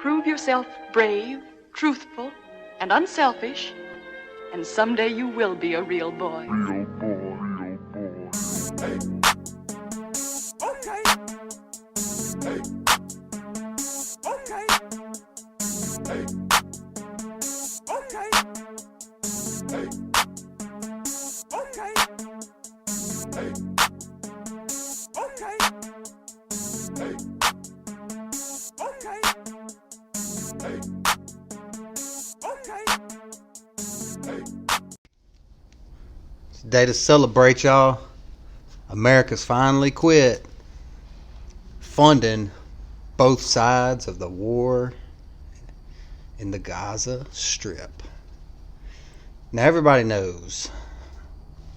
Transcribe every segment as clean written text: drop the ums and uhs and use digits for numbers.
prove yourself brave, truthful, and unselfish, and someday you will be a real boy. Real boy, real boy. Hey. Okay. Hey. Okay. Hey. Okay. Hey. Okay. Hey. Okay. Hey. Okay. Hey. Okay. Hey. It's a day to celebrate, y'all. America's finally quit funding both sides of the war in the Gaza Strip. Now, everybody knows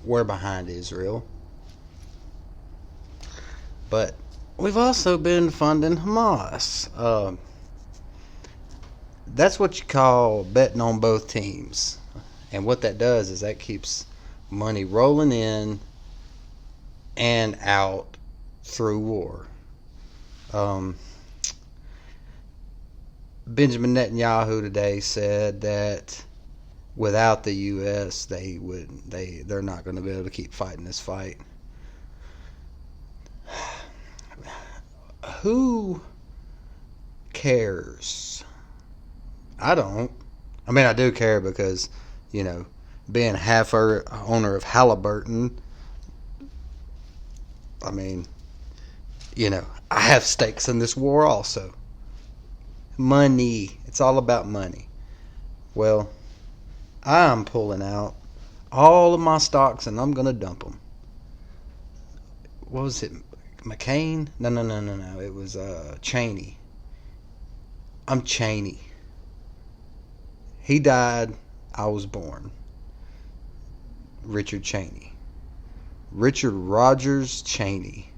we're behind Israel, but we've also been funding Hamas. That's what you call betting on both teams. And what that does is that keeps money rolling in and out through war. Benjamin Netanyahu today said that without the U.S., they're not going to be able to keep fighting this fight. Who cares? I don't. I mean, I do care because, being half owner of Halliburton, I mean, I have stakes in this war also. Money. It's all about money. Well, I'm pulling out all of my stocks and I'm going to dump them. What was it? McCain? No. It was Cheney. I'm Cheney. He died. I was born. Richard Cheney. Richard Rogers Cheney.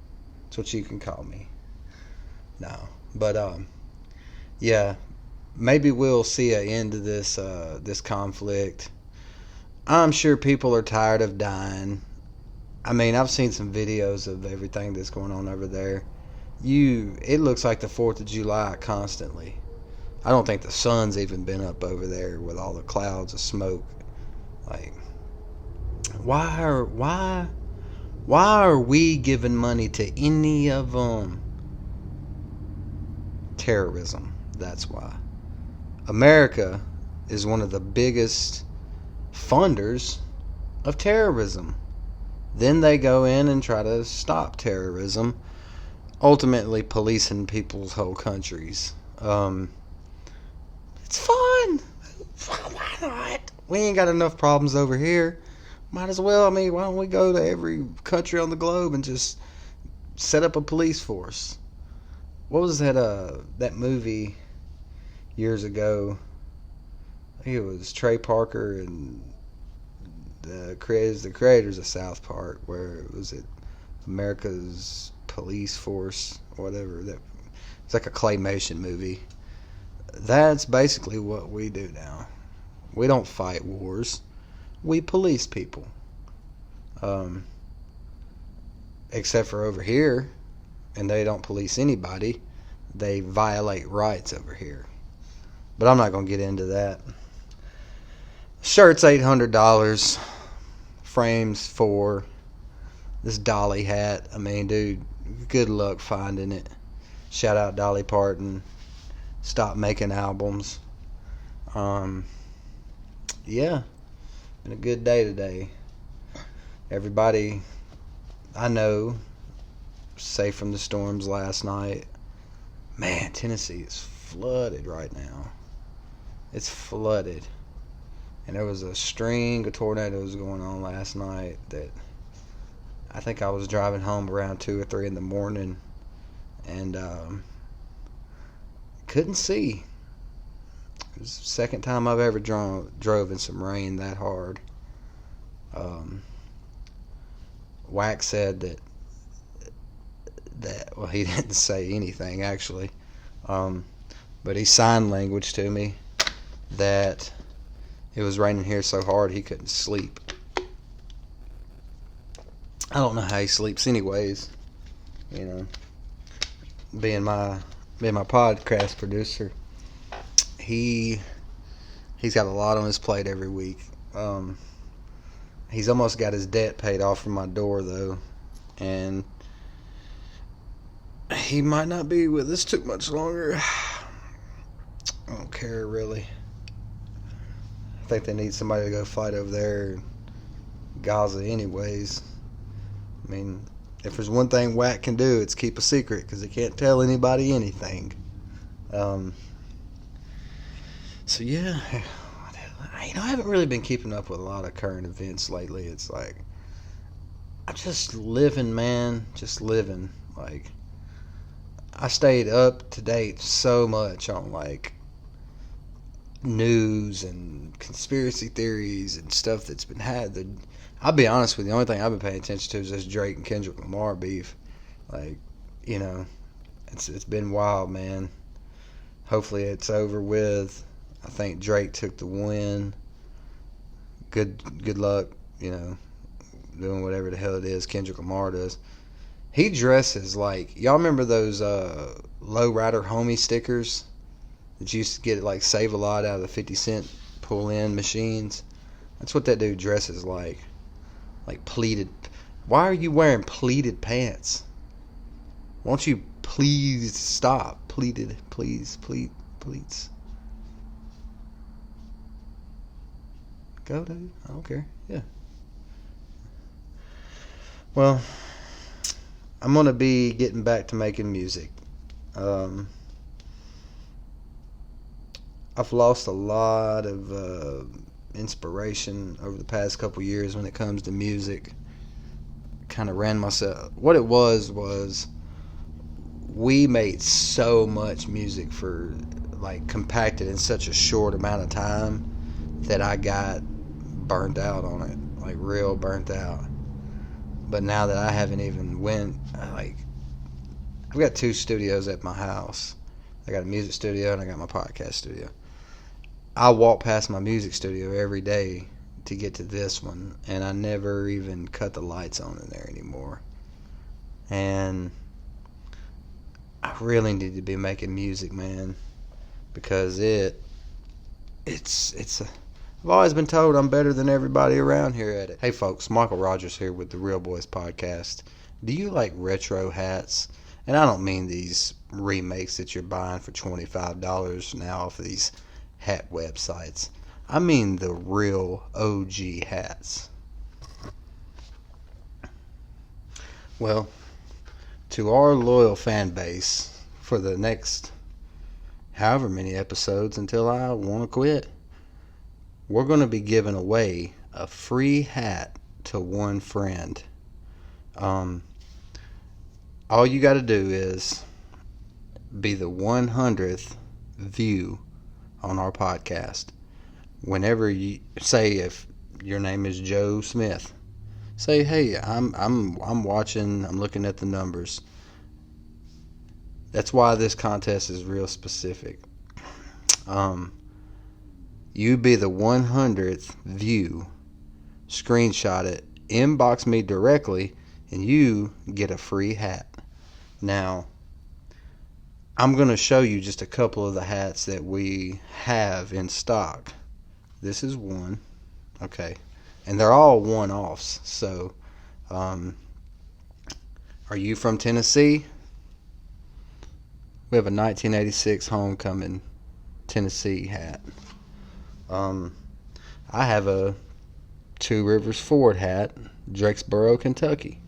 That's what you can call me. No. But, yeah. Maybe we'll see an end to this conflict. I'm sure people are tired of dying. I mean, I've seen some videos of everything that's going on over there. It looks like the 4th of July constantly. I don't think the sun's even been up over there with all the clouds of smoke. Like, why are we giving money to any of them? Terrorism. That's why. America is one of the biggest funders of terrorism. Then they go in and try to stop terrorism, ultimately policing people's whole countries. It's fun. Why not? We ain't got enough problems over here. Might as well. I mean, why don't we go to every country on the globe and just set up a police force? What was that movie years ago? I think it was Trey Parker and the creators of South Park, where was it America's Police Force or whatever. It's like a claymation movie. That's basically what we do now. We don't fight wars. We police people. Except for over here, and they don't police anybody. They violate rights over here. But I'm not going to get into that. Shirt's $800. Frames $4. This Dolly hat. I mean, dude, good luck finding it. Shout out Dolly Parton. Stop making albums. Yeah. Been a good day today. Everybody I know safe from the storms last night. Man, Tennessee is flooded right now. It's flooded. And there was a string of tornadoes going on last night that I think I was driving home around 2 or 3 in the morning and couldn't see. It was the second time I've ever drove in some rain that hard. Wax said that well, he didn't say anything actually, but he signed language to me that it was raining here so hard he couldn't sleep. I don't know how he sleeps anyways, being my podcast producer. he's got a lot on his plate every week. He's almost got his debt paid off from my door though, and he might not be with us too much longer. I don't care really. I think they need somebody to go fight over there in Gaza anyways. I mean, if there's one thing Wack can do, it's keep a secret, because he can't tell anybody anything. So yeah, I haven't really been keeping up with a lot of current events lately. It's like, I'm just living, man, just living. Like, I stayed up to date so much on like news and conspiracy theories and stuff that's been had. I'll be honest with you, the only thing I've been paying attention to is this Drake and Kendrick Lamar beef. Like, you know, it's been wild, man. Hopefully it's over with. I think Drake took the win. Good luck, you know, doing whatever the hell it is Kendrick Lamar does. He dresses like, y'all remember those Lowrider homie stickers that you used to get like Save a Lot out of the 50 cent pull-in machines? That's what that dude dresses like. Like pleated. Why are you wearing pleated pants? Won't you please stop? Pleated, please, pleats. Go, dude. I don't care. Yeah. Well, I'm going to be getting back to making music. I've lost a lot of inspiration over the past couple years when it comes to music. Kind of ran myself. What it was we made so much music for, like, compacted in such a short amount of time that I got burnt out on it, like real burnt out. But now that I haven't even I've got 2 studios at my house. I got a music studio and I got my podcast studio. I walk past my music studio every day to get to this one, and I never even cut the lights on in there anymore. And I really need to be making music, man, because I've always been told I'm better than everybody around here at it. Hey folks, Michael Rogers here with the Real Boys Podcast. Do you like retro hats? And I don't mean these remakes that you're buying for $25 now off of these hat websites. I mean the real OG hats. Well, to our loyal fan base, for the next however many episodes until I want to quit, we're going to be giving away a free hat to one friend. All you got to do is be the 100th view on our podcast. Whenever you say, if your name is Joe Smith, say, hey, I'm watching, I'm looking at the numbers. That's why this contest is real specific. You be the 100th view, screenshot it, inbox me directly, and you get a free hat. Now, I'm going to show you just a couple of the hats that we have in stock. This is one. Okay. And they're all one-offs. So, are you from Tennessee? We have a 1986 Homecoming Tennessee hat. I have a Two Rivers Ford hat, Drakesboro, Kentucky.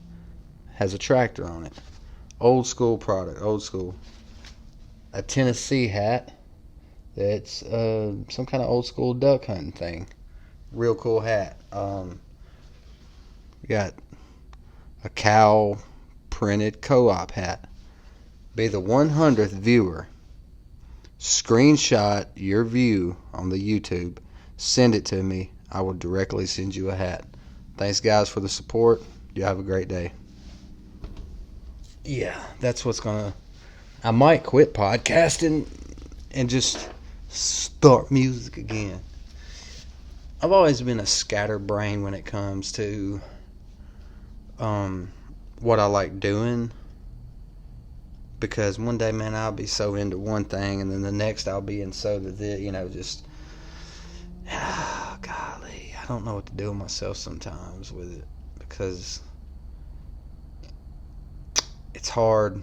Has a tractor on it. Old school product, old school. A Tennessee hat that's some kind of old school duck hunting thing. Real cool hat. We got a cow printed co-op hat. Be the 100th viewer. Screenshot your view on the YouTube. Send it to me. I will directly send you a hat. Thanks, guys, for the support. You have a great day. Yeah, that's what's gonna... I might quit podcasting and just start music again. I've always been a scatterbrain when it comes to what I like doing, Because one day, man, I'll be so into one thing, and then the next I'll be in so to this, just, golly, I don't know what to do with myself sometimes with it, because it's hard.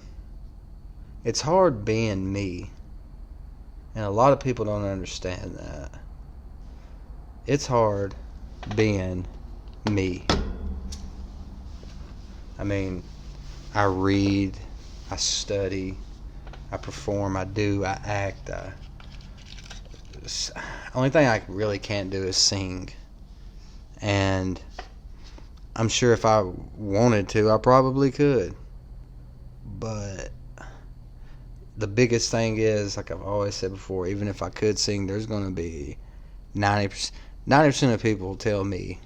It's hard being me, and a lot of people don't understand that. It's hard being me. I mean, I read, I study, I perform, I do, I act. Only thing I really can't do is sing. And I'm sure if I wanted to, I probably could. But the biggest thing is, like I've always said before, even if I could sing, there's going to be 90% of people tell me,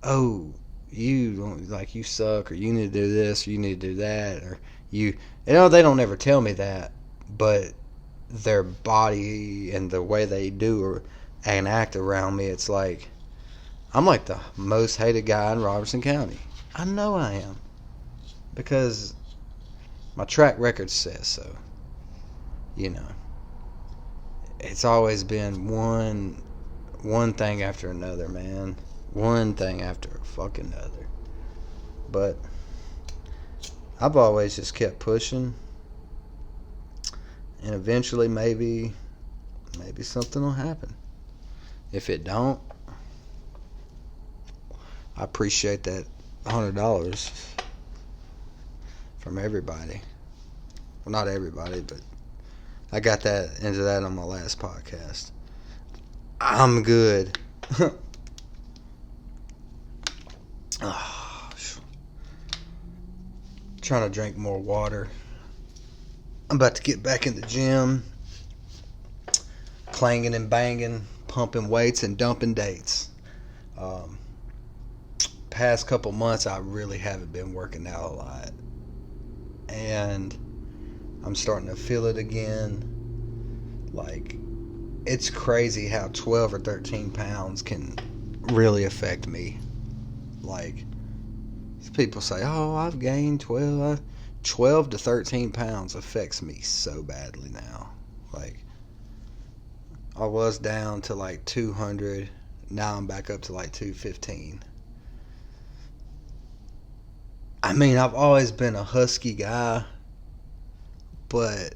oh, you don't, like, you suck, or you need to do this, or you need to do that, or they don't ever tell me that, but their body and the way they do and act around me, it's like I'm like the most hated guy in Robertson County. I know I am, because my track record says so. It's always been one thing after another, man. One thing after a fucking other. But I've always just kept pushing, and eventually maybe something will happen. If it don't, I appreciate that $100 from everybody. Well, not everybody, but I got that into that on my last podcast. I'm good. Trying to drink more water. I'm about to get back in the gym, clanging and banging, pumping weights and dumping dates. Past couple months, I really haven't been working out a lot, and I'm starting to feel it again. Like, it's crazy how 12 or 13 pounds can really affect me. Like, people say, oh, I've gained 12 to 13 pounds affects me so badly now. Like, I was down to like 200. Now I'm back up to like 215. I mean, I've always been a husky guy, but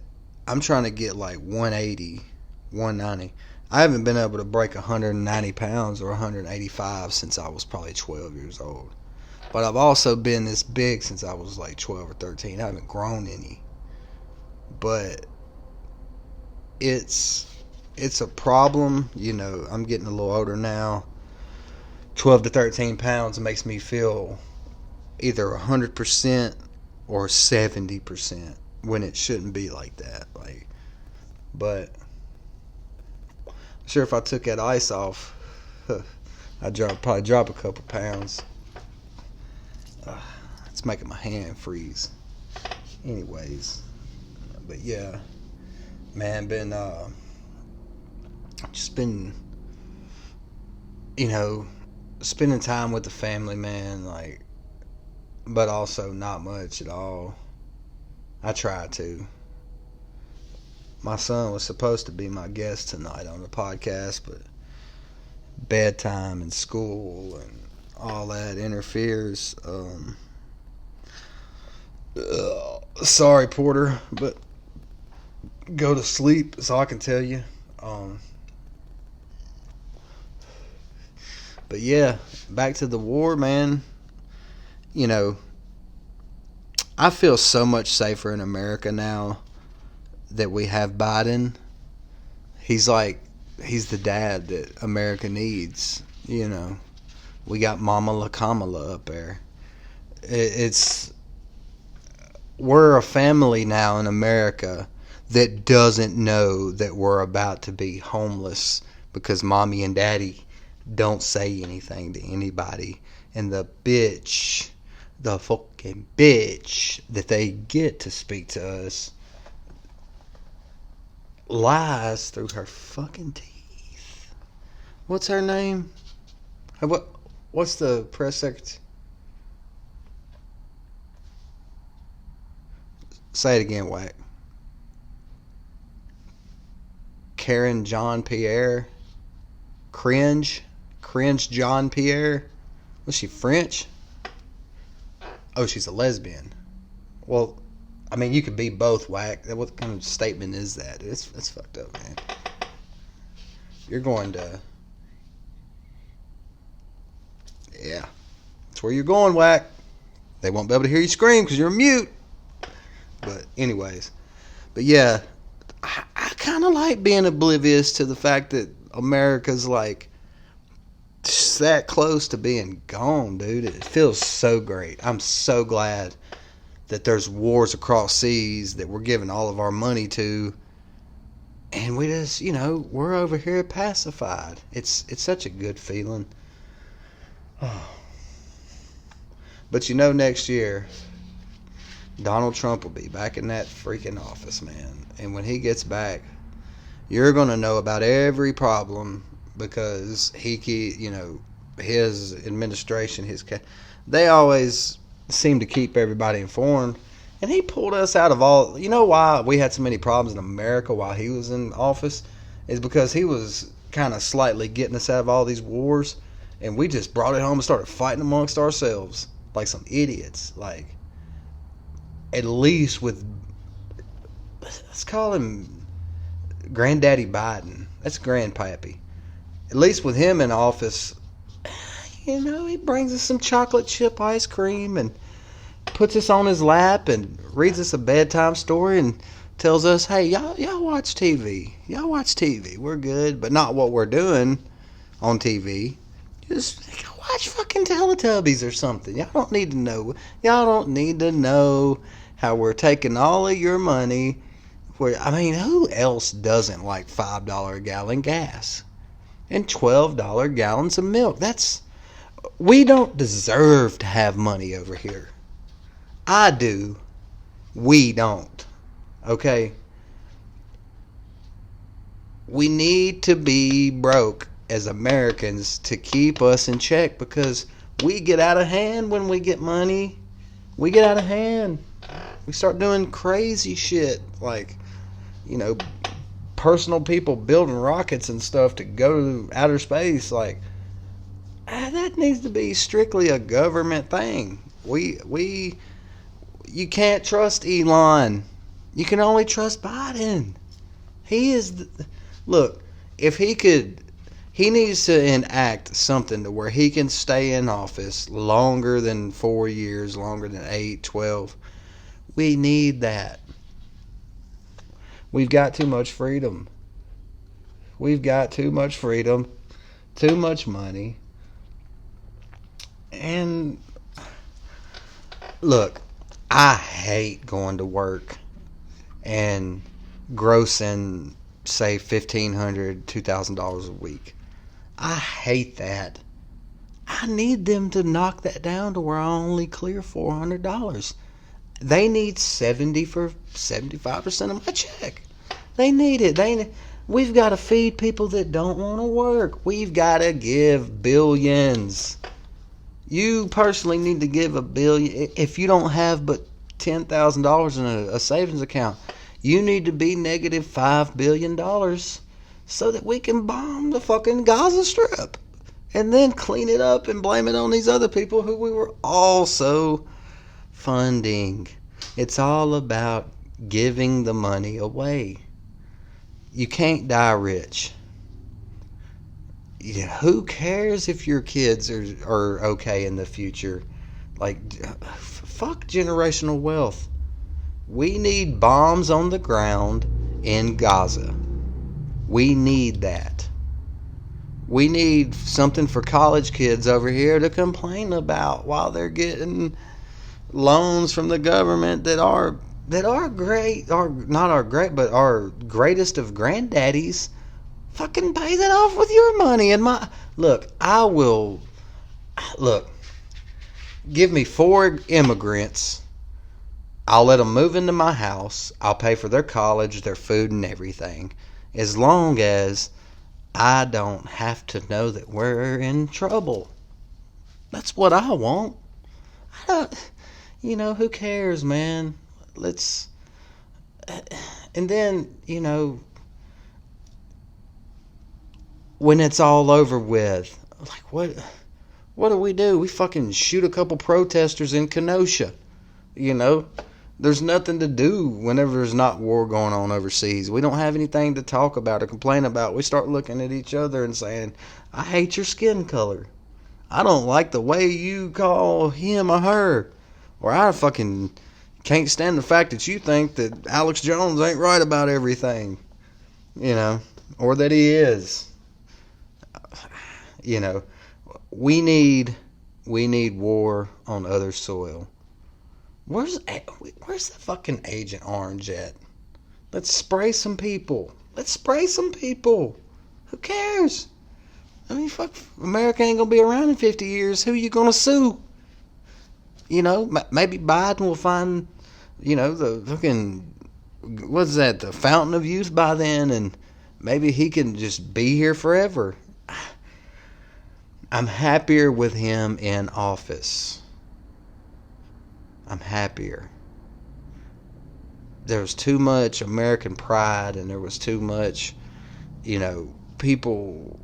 I'm trying to get like 180, 190. I haven't been able to break 190 pounds or 185 since I was probably 12 years old. But I've also been this big since I was like 12 or 13. I haven't grown any. But it's a problem. I'm getting a little older now. 12 to 13 pounds makes me feel either 100% or 70% when it shouldn't be like that. But I'm sure if I took that ice off, I'd probably drop a couple pounds. It's making my hand freeze. Anyways, but yeah, man, just been, spending time with the family, man, but also not much at all. I try to. My son was supposed to be my guest tonight on the podcast, but bedtime and school and all that interferes. Sorry, Porter, but go to sleep is all I can tell you. But yeah, back to the war, man. I feel so much safer in America now that we have Biden. He's the dad that America needs. We got Mama La Kamala up there. We're a family now in America that doesn't know that we're about to be homeless because mommy and daddy don't say anything to anybody. And the fucking bitch that they get to speak to us lies through her fucking teeth. What's her name? What's the press secretary? Say it again, Whack. Karen John Pierre. Cringe John Pierre. Was she French? Oh, she's a lesbian. Well, I mean, you could be both, Whack. What kind of statement is that? It's fucked up, man. You're going to... Yeah. That's where you're going, Whack. They won't be able to hear you scream because you're mute. But anyways. But yeah, I kind of like being oblivious to the fact that America's like just that close to being gone, dude. It feels so great. I'm so glad that there's wars across seas that we're giving all of our money to. And we just, we're over here pacified. It's such a good feeling. Oh. But next year, Donald Trump will be back in that freaking office, man. And when he gets back, you're going to know about every problem because his administration, they always seem to keep everybody informed. And he pulled us out of all... You know why we had so many problems in America while he was in office? Is because he was kind of slightly getting us out of all these wars. And we just brought it home and started fighting amongst ourselves like some idiots. Like, at least with... Let's call him Granddaddy Biden. That's Grandpappy. At least with him in office, he brings us some chocolate chip ice cream and puts us on his lap and reads us a bedtime story and tells us, hey, y'all watch TV. Y'all watch TV. We're good, but not what we're doing on TV. Just watch fucking Teletubbies or something. Y'all don't need to know. Y'all don't need to know how we're taking all of your money. Who else doesn't like $5 a gallon gas and $12 gallons of milk? We don't deserve to have money over here. I do. We don't. Okay? We need to be broke as Americans to keep us in check because we get out of hand when we get money. We get out of hand. We start doing crazy shit like, personal people building rockets and stuff to go to outer space. Like, that needs to be strictly a government thing. You can't trust Elon. You can only trust Biden. Look, if he needs to enact something to where he can stay in office longer than 4 years, longer than 8, 12. We need that. We've got too much freedom. We've got too much freedom, too much money. And look, I hate going to work and grossing, say, $1,500, $2,000 a week. I hate that. I need them to knock that down to where I only clear $400. They need 75% of my check. They need it. We've got to feed people that don't want to work. We've got to give billions. You personally need to give $1 billion. If you don't have but $10,000 in a savings account, you need to be negative $5 billion so that we can bomb the fucking Gaza Strip and then clean it up and blame it on these other people who we were also funding. It's all about giving the money away. You can't die rich. Who cares if your kids are okay in the future? Like, fuck generational wealth. We need bombs on the ground in Gaza. We need that. We need something for college kids over here to complain about while they're getting loans from the government that are great, or not are great, but are greatest of granddaddies. Fucking pay that off with your money. And give me 4 immigrants. I'll let them move into my house. I'll pay for their college, their food, and everything. As long as I don't have to know that we're in trouble. That's what I want. Who cares, man? Let's And then, when it's all over with, like, what do? We fucking shoot a couple protesters in Kenosha. There's nothing to do whenever there's not war going on overseas. We don't have anything to talk about or complain about. We start looking at each other and saying, I hate your skin color. I don't like the way you call him or her. Or I fucking can't stand the fact that you think that Alex Jones ain't right about everything. Or that he is. We need war on other soil. Where's the fucking Agent Orange at? Let's spray some people. Who cares? I mean, fuck, America ain't gonna be around in 50 years. Who you gonna sue? Maybe Biden will find, the fucking, what's that, the fountain of youth by then, and maybe he can just be here forever. I'm happier with him in office. I'm happier. There was too much American pride, and there was too much, people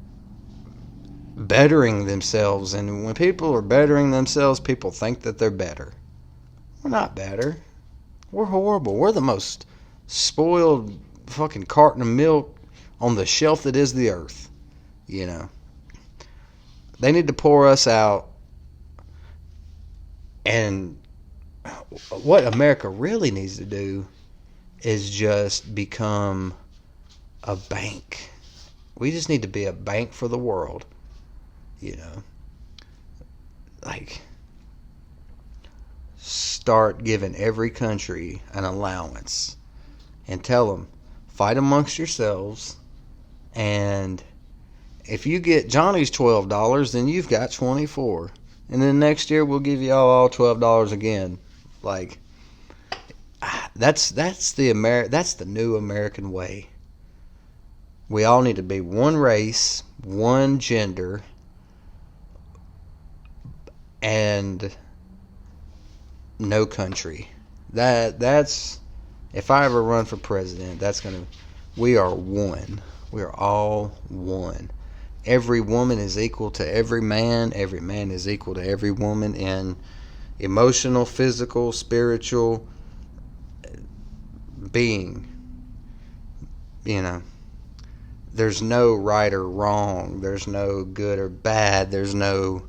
bettering themselves. And when people are bettering themselves, people think that they're better. We're not better. We're horrible. We're the most spoiled fucking carton of milk on the shelf that is the earth. They need to pour us out. And what America really needs to do is just become a bank. We just need to be a bank for the world. Start giving every country an allowance and tell them, fight amongst yourselves, and if you get Johnny's $12, then you've got 24, and then next year we'll give you all $12 again. That's the new American way. We all need to be one race, one gender, and no country. That's if I ever run for president, we are one. We are all one. Every woman is equal to every man is equal to every woman in emotional, physical, spiritual being. There's no right or wrong. There's no good or bad. There's no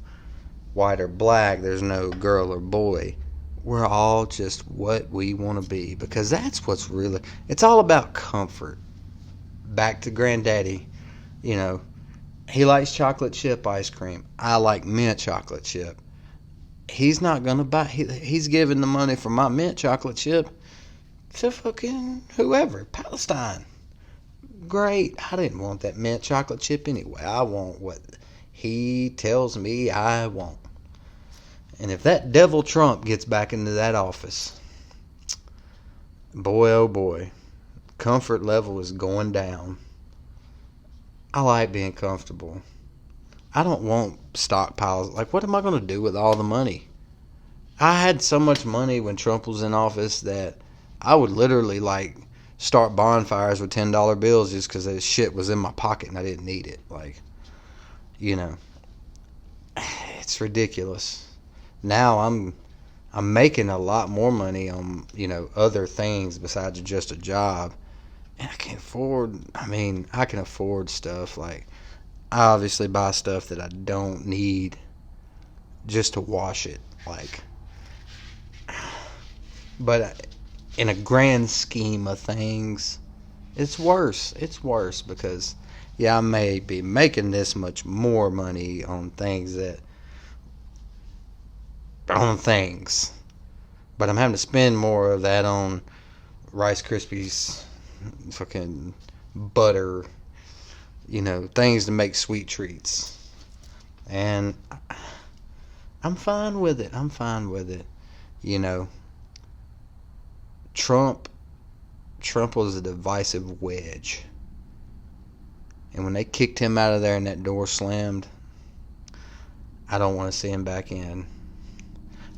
white or black. There's no girl or boy. We're all just what we want to be, because that's what's really, it's all about comfort. Back to Granddaddy, he likes chocolate chip ice cream. I like mint chocolate chip. He's not going to buy, he's giving the money for my mint chocolate chip to fucking whoever, Palestine. Great. I didn't want that mint chocolate chip anyway. I want what he tells me I want. And if that devil Trump gets back into that office, boy, oh boy, comfort level is going down. I like being comfortable. I don't want stockpiles. What am I going to do with all the money? I had so much money when Trump was in office that I would literally start bonfires with $10 bills just because that shit was in my pocket and I didn't need it. It's ridiculous. Now I'm making a lot more money on other things besides just a job, and I can afford stuff. I obviously buy stuff that I don't need just to wash it. But in a grand scheme of things, it's worse. It's worse because I may be making this much more money on things, but I'm having to spend more of that on Rice Krispies, fucking butter, things to make sweet treats. And I'm fine with it. Trump was a divisive wedge. And when they kicked him out of there and that door slammed, I don't want to see him back in.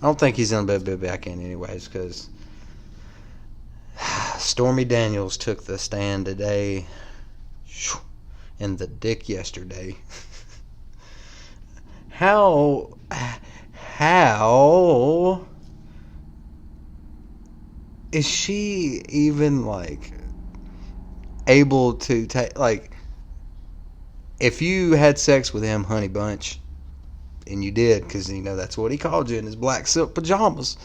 I don't think he's going to be back in anyways, because Stormy Daniels took the stand today, and the dick yesterday. How is she even like able to take, like, if you had sex with him, honey bunch, and you did, because you know that's what he called you in his black silk pajamas,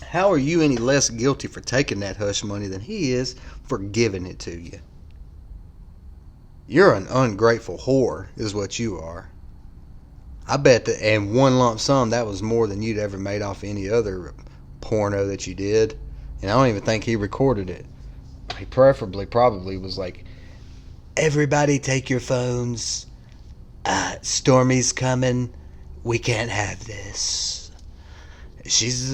how are you any less guilty for taking that hush money than he is for giving it to you? You're an ungrateful whore is what you are. I bet that, and one lump sum, that was more than you'd ever made off any other porno that you did. And I don't even think he recorded it. He probably was like, everybody take your phones. Stormy's coming. We can't have this. She's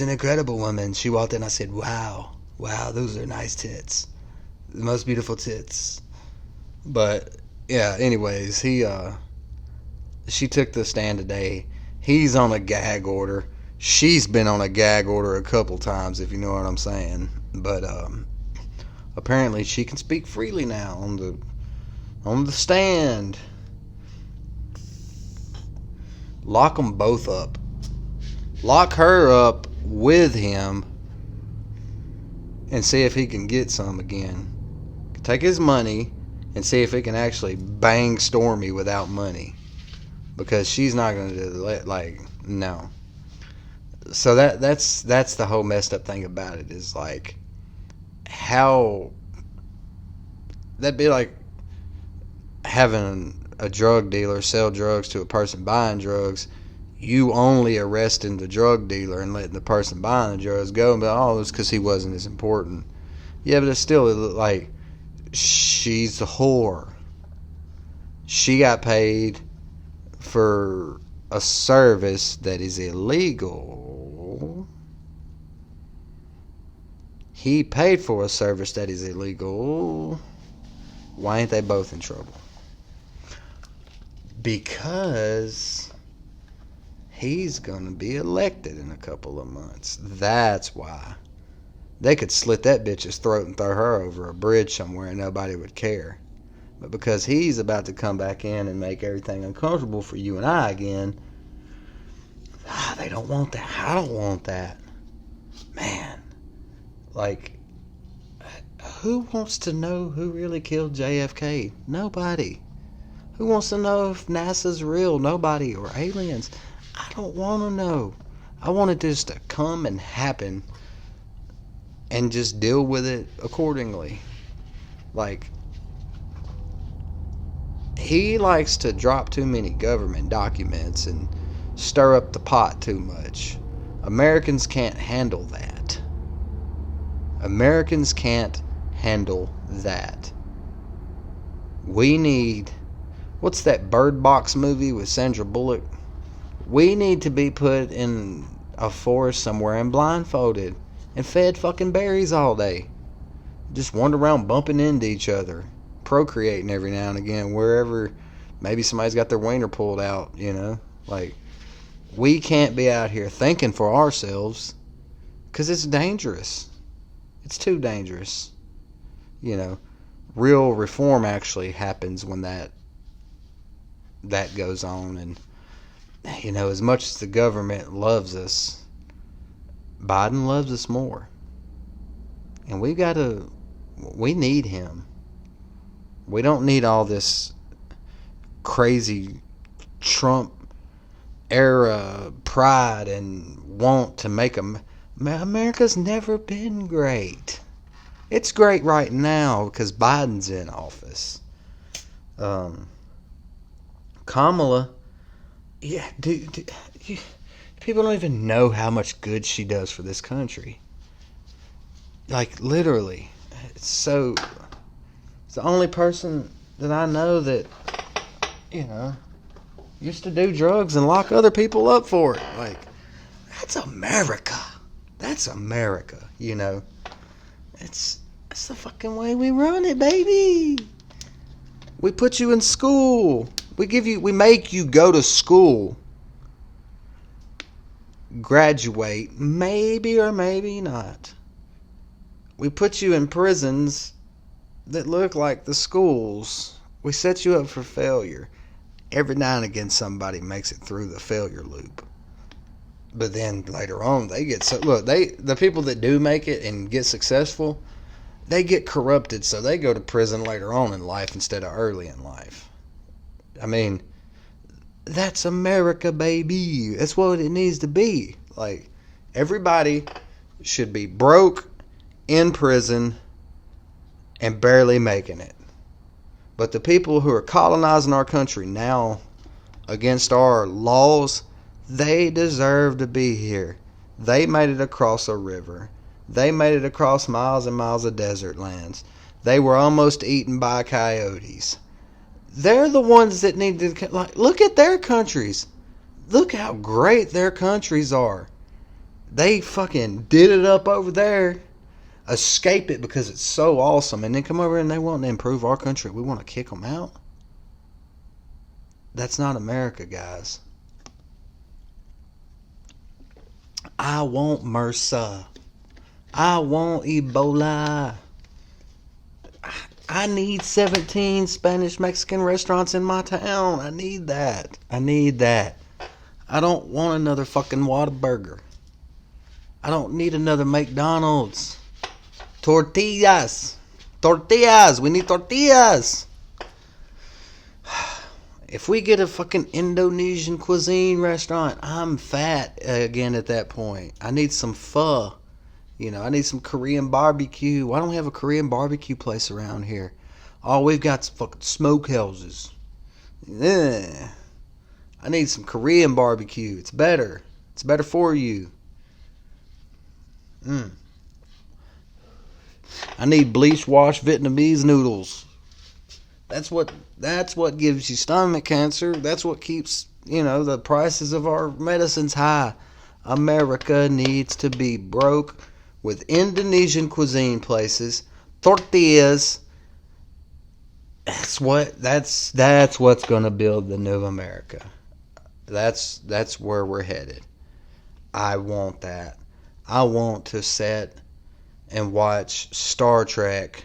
an incredible woman. She walked in. I said, wow, those are nice tits. The most beautiful tits. But yeah, anyways, she took the stand today. He's on a gag order. She's been on a gag order a couple times, if you know what I'm saying. But apparently she can speak freely now on the stand. Lock them both up. Lock her up with him and see if he can get some again. Take his money and see if he can actually bang Stormy without money. Because she's not going to do it. Like, no. So that's the whole messed up thing about it, is like, how that'd be like having a drug dealer sell drugs to a person buying drugs. You only arresting the drug dealer and letting the person buying the drugs go, but it's because he wasn't as important. Yeah, but it's still like, she's a whore. She got paid for a service that is illegal. He paid for a service that is illegal. Why ain't they both in trouble? Because he's gonna be elected in a couple of months. That's why. They could slit that bitch's throat and throw her over a bridge somewhere and nobody would care. But because he's about to come back in and make everything uncomfortable for you and I again, they don't want that. I don't want that. Man. Like, who wants to know who really killed JFK? Nobody. Who wants to know if NASA's real? Nobody. Or aliens? I don't want to know. I want it just to come and happen and just deal with it accordingly. Like, he likes to drop too many government documents and stir up the pot too much. Americans can't handle that. Americans can't handle that. We need... What's that Bird Box movie with Sandra Bullock? We need to be put in a forest somewhere and blindfolded and fed fucking berries all day. Just wander around bumping into each other. Procreating every now and again wherever maybe somebody's got their wiener pulled out, you know? Like, we can't be out here thinking for ourselves because it's dangerous. It's too dangerous. You know, real reform actually happens when that goes on. And, you know, as much as the government loves us, Biden loves us more. And we need him. We don't need all this crazy Trump era pride and want to make America's never been great. It's great right now because Biden's in office. Kamala, yeah, people don't even know how much good she does for this country. Like, literally. It's the only person that I know that, you know, used to do drugs and lock other people up for it. Like, that's America. That's America, you know. That's the fucking way we run it, baby. We put you in school. We make you go to school. Graduate, maybe or maybe not. We put you in prisons that look like the schools. We set you up for failure. Every now and again, somebody makes it through the failure loop. But then later on, they get the people that do make it and get successful, they get corrupted, so they go to prison later on in life instead of early in life. I mean, that's America, baby. That's what it needs to be. Like, everybody should be broke, in prison, and barely making it. But the people who are colonizing our country now against our laws, they deserve to be here. They made it across a river. They made it across miles and miles of desert lands. They were almost eaten by coyotes. They're the ones that need to, like, look at their countries. Look how great their countries are. They fucking did it up over there. Escape it because it's so awesome. And then come over and they want to improve our country. We want to kick them out. That's not America, guys. I want MRSA. I want Ebola. I need 17 Spanish-Mexican restaurants in my town. I need that. I need that. I don't want another fucking Whataburger. I don't need another McDonald's. Tortillas. Tortillas. We need tortillas. If we get a fucking Indonesian cuisine restaurant, I'm fat again at that point. I need some pho. You know, I need some Korean barbecue. Why don't we have a Korean barbecue place around here? Oh, we've got some fucking smokehouses. Yeah. I need some Korean barbecue. It's better. It's better for you. I need bleach washed Vietnamese noodles. That's what gives you stomach cancer. That's what keeps, the prices of our medicines high. America needs to be broke with Indonesian cuisine places, tortillas. That's what's going to build the new America. That's where we're headed. I want that. I want to sit and watch Star Trek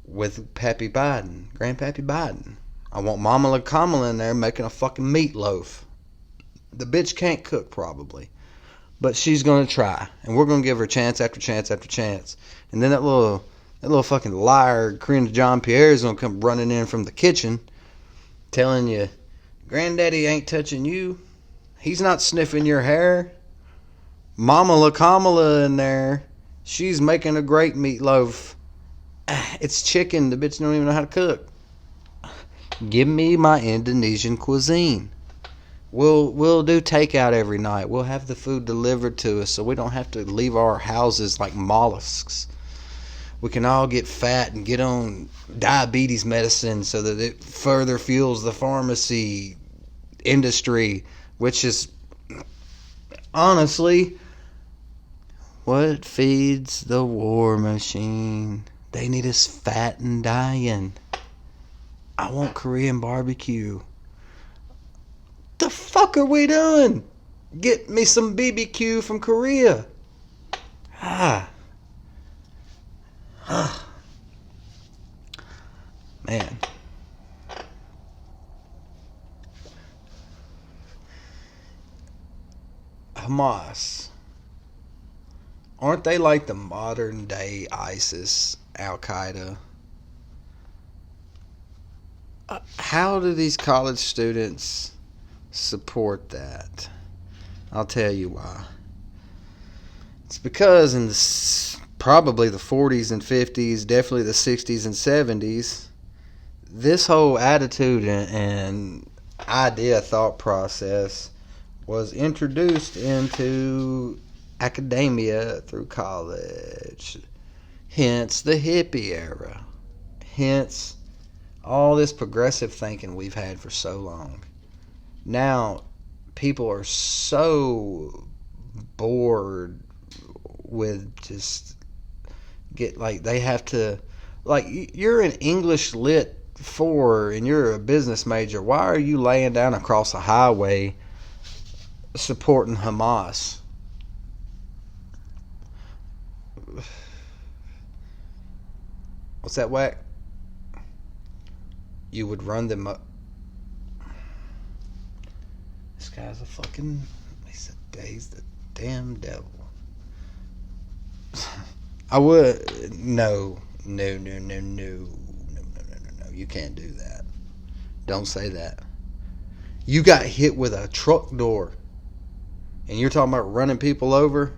with Pappy Biden, Grandpappy Biden. I want Mama Kamala in there making a fucking meatloaf. The bitch can't cook probably, but she's gonna try, and we're gonna give her chance after chance after chance. And then that little fucking liar, Karina Jean-Pierre, is gonna come running in from the kitchen, telling you, Granddaddy ain't touching you. He's not sniffing your hair. Mama Kamala in there, she's making a great meatloaf. It's chicken. The bitch don't even know how to cook. Give me my Indonesian cuisine. We'll do takeout every night. We'll have the food delivered to us so we don't have to leave our houses like mollusks. We can all get fat and get on diabetes medicine so that it further fuels the pharmacy industry, which is honestly what feeds the war machine. They need us fat and dying. I want Korean barbecue. The fuck are we doing? Get me some BBQ from Korea. Man. Hamas. Aren't they like the modern day ISIS, Al-Qaeda? How do these college students support that? I'll tell you why. It's because in probably the 40s and 50s, definitely the 60s and 70s, this whole attitude and idea thought process was introduced into academia through college. Hence the hippie era. Hence all this progressive thinking we've had for so long. Now, people are so bored with just they have to, you're an English Lit 4 and you're a business major. Why are you laying down across a highway supporting Hamas? What's that, Whack? You would run them up. This guy's a fucking... He's the damn devil. I would... No. You can't do that. Don't say that. You got hit with a truck door. And you're talking about running people over?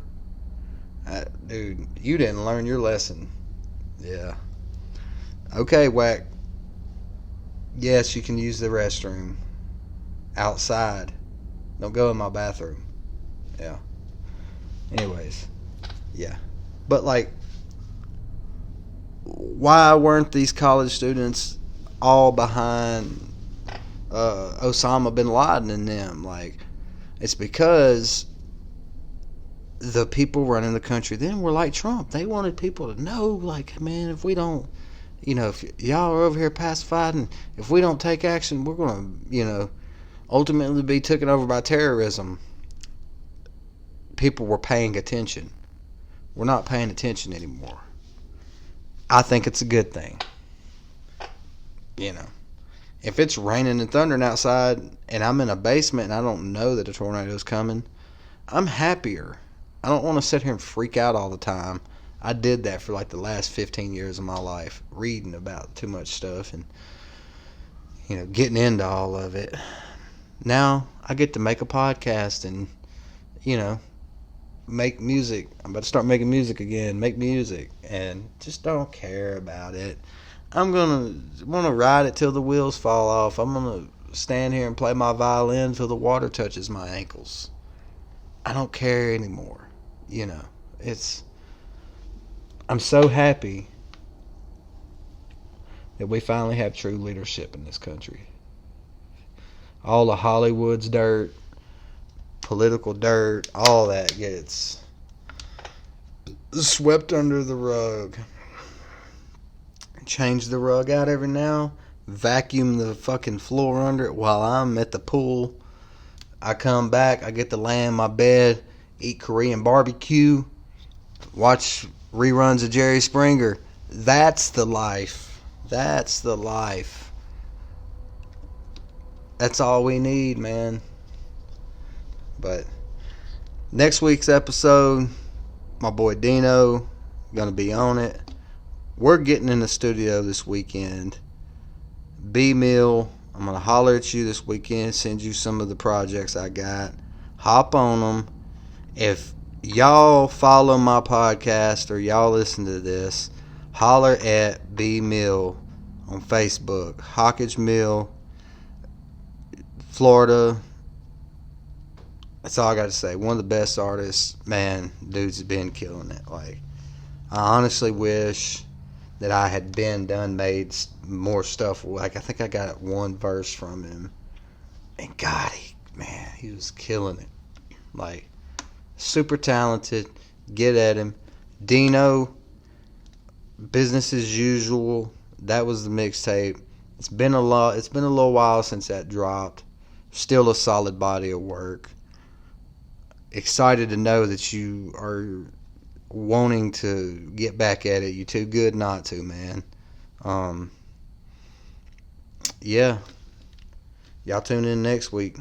Dude, you didn't learn your lesson. Yeah. Okay, Whack. Yes, you can use the restroom. Outside. Don't go in my bathroom. Yeah. Anyways. Yeah. But, like, why weren't these college students all behind Osama bin Laden and them? Like, it's because the people running the country then were like Trump. They wanted people to know, like, man, if we don't, if y'all are over here pacified and if we don't take action, we're going to, ultimately be taken over by terrorism. People were paying attention. We're not paying attention anymore. I think it's a good thing. If it's raining and thundering outside and I'm in a basement and I don't know that a tornado's coming, I'm happier. I don't want to sit here and freak out all the time. I did that for like the last 15 years of my life, reading about too much stuff and, getting into all of it. Now I get to make a podcast and, make music. I'm about to start making music again, make music, and just don't care about it. I'm going to ride it till the wheels fall off. I'm going to stand here and play my violin till the water touches my ankles. I don't care anymore. I'm so happy that we finally have true leadership in this country. All the Hollywood's dirt, political dirt, all that gets swept under the rug. Change the rug out every now, vacuum the fucking floor under it while I'm at the pool. I come back, I get to lay in my bed, eat Korean barbecue, watch reruns of Jerry Springer. That's the life. That's the life. That's all we need, man. But next week's episode, my boy Dino gonna be on it. We're getting in the studio this weekend. B-Mill, I'm gonna holler at you this weekend, send you some of the projects I got. Hop on them. If y'all follow my podcast or y'all listen to this, holler at B-Mill on Facebook. Hawkage Mill, Florida. That's all I got to say. One of the best artists. Man, dude's been killing it. Like, I honestly wish that I had made more stuff. Like, I think I got one verse from him. And God, he was killing it. Like, super talented. Get at him. Dino, Business as Usual. That was the mixtape. It's been a little while since that dropped. Still a solid body of work. Excited to know that you are wanting to get back at it. You're too good not to, man. Yeah. Y'all tune in next week.